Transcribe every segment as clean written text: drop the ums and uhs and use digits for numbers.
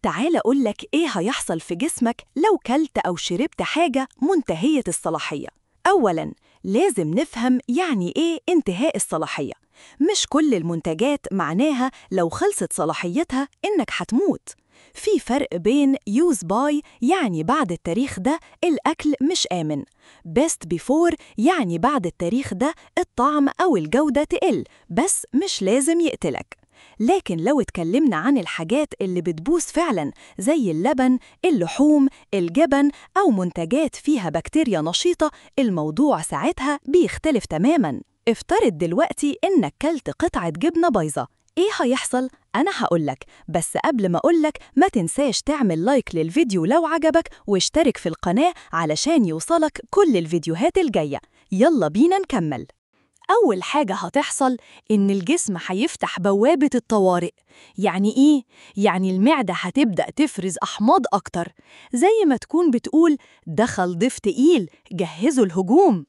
تعال أقولك إيه هيحصل في جسمك لو كلت أو شربت حاجة منتهية الصلاحية. أولاً، لازم نفهم يعني إيه انتهاء الصلاحية. مش كل المنتجات معناها لو خلصت صلاحيتها إنك هتموت. في فرق بين use by يعني بعد التاريخ ده الأكل مش آمن، best before يعني بعد التاريخ ده الطعم أو الجودة تقل بس مش لازم يقتلك. لكن لو اتكلمنا عن الحاجات اللي بتبوظ فعلاً زي اللبن، اللحوم، الجبن أو منتجات فيها بكتيريا نشيطة، الموضوع ساعتها بيختلف تماماً. افترض دلوقتي إنك كلت قطعة جبنة بايظة، إيه هيحصل؟ أنا هقولك، بس قبل ما أقولك ما تنساش تعمل لايك للفيديو لو عجبك واشترك في القناة علشان يوصلك كل الفيديوهات الجاية. يلا بينا نكمل. أول حاجة هتحصل إن الجسم هيفتح بوابة الطوارئ. يعني إيه؟ يعني المعدة هتبدأ تفرز أحماض أكتر، زي ما تكون بتقول دخل ضيف تقيل جهزوا الهجوم.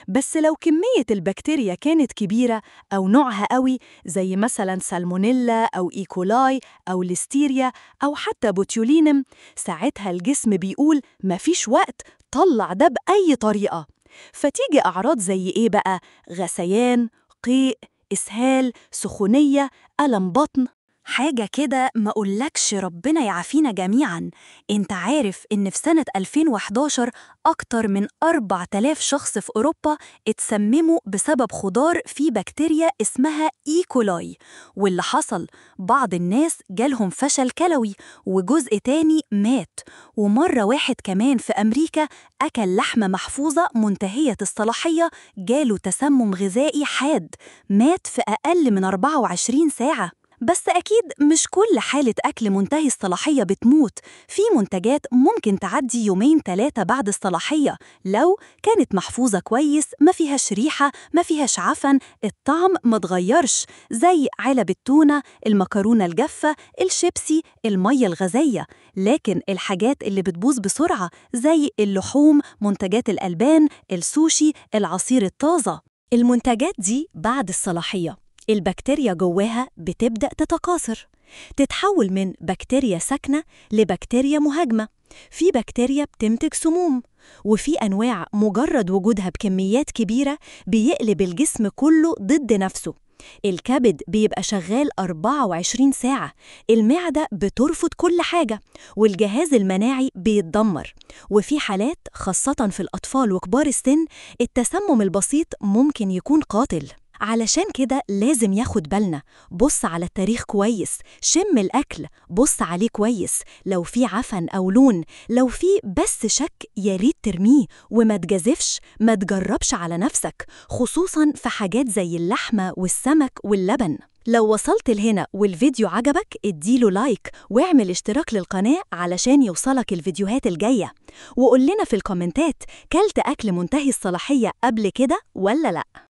بس لو كمية البكتيريا كانت كبيرة أو نوعها قوي، زي مثلاً سالمونيلا أو إيكولاي أو ليستيريا أو حتى بوتيولينم، ساعتها الجسم بيقول مفيش وقت، طلع ده بأي طريقة. فتيجي أعراض زي إيه بقى؟ غثيان، قيء، إسهال، سخونية، ألم بطن، حاجة كده ما أقولكش ربنا يعافينا جميعاً. انت عارف إن في سنة 2011 أكتر من 4000 شخص في أوروبا اتسمموا بسبب خضار فيه بكتيريا اسمها إيكولاي. واللي حصل؟ بعض الناس جالهم فشل كلوي وجزء تاني مات. ومرة واحد كمان في أمريكا أكل لحمة محفوظة منتهية الصلاحية جاله تسمم غذائي حاد، مات في أقل من 24 ساعة. بس أكيد مش كل حالة أكل منتهي الصلاحية بتموت. في منتجات ممكن تعدي 2-3 بعد الصلاحية لو كانت محفوظة كويس، ما فيهاش ريحة، ما فيهاش عفن، الطعم ما تغيرش، زي علب التونة، المكرونة الجافة، الشيبسي، المية الغازية. لكن الحاجات اللي بتبوظ بسرعة زي اللحوم، منتجات الألبان، السوشي، العصير الطازة، المنتجات دي بعد الصلاحية البكتيريا جواها بتبدأ تتكاثر، تتحول من بكتيريا ساكنة لبكتيريا مهاجمة. في بكتيريا بتنتج سموم، وفي أنواع مجرد وجودها بكميات كبيرة بيقلب الجسم كله ضد نفسه. الكبد بيبقى شغال 24 ساعة، المعدة بترفض كل حاجة، والجهاز المناعي بيتدمر. وفي حالات خاصة في الأطفال وكبار السن التسمم البسيط ممكن يكون قاتل. علشان كده لازم ياخد بالنا، بص على التاريخ كويس، شم الأكل، بص عليه كويس، لو في عفن أو لون، لو في بس شك ياريت ترميه، وما تجازفش، ما تجربش على نفسك، خصوصاً في حاجات زي اللحمة والسمك واللبن. لو وصلت لهنا والفيديو عجبك اديله لايك واعمل اشتراك للقناة علشان يوصلك الفيديوهات الجاية، وقول لنا في الكومنتات كلت أكل منتهي الصلاحية قبل كده ولا لأ؟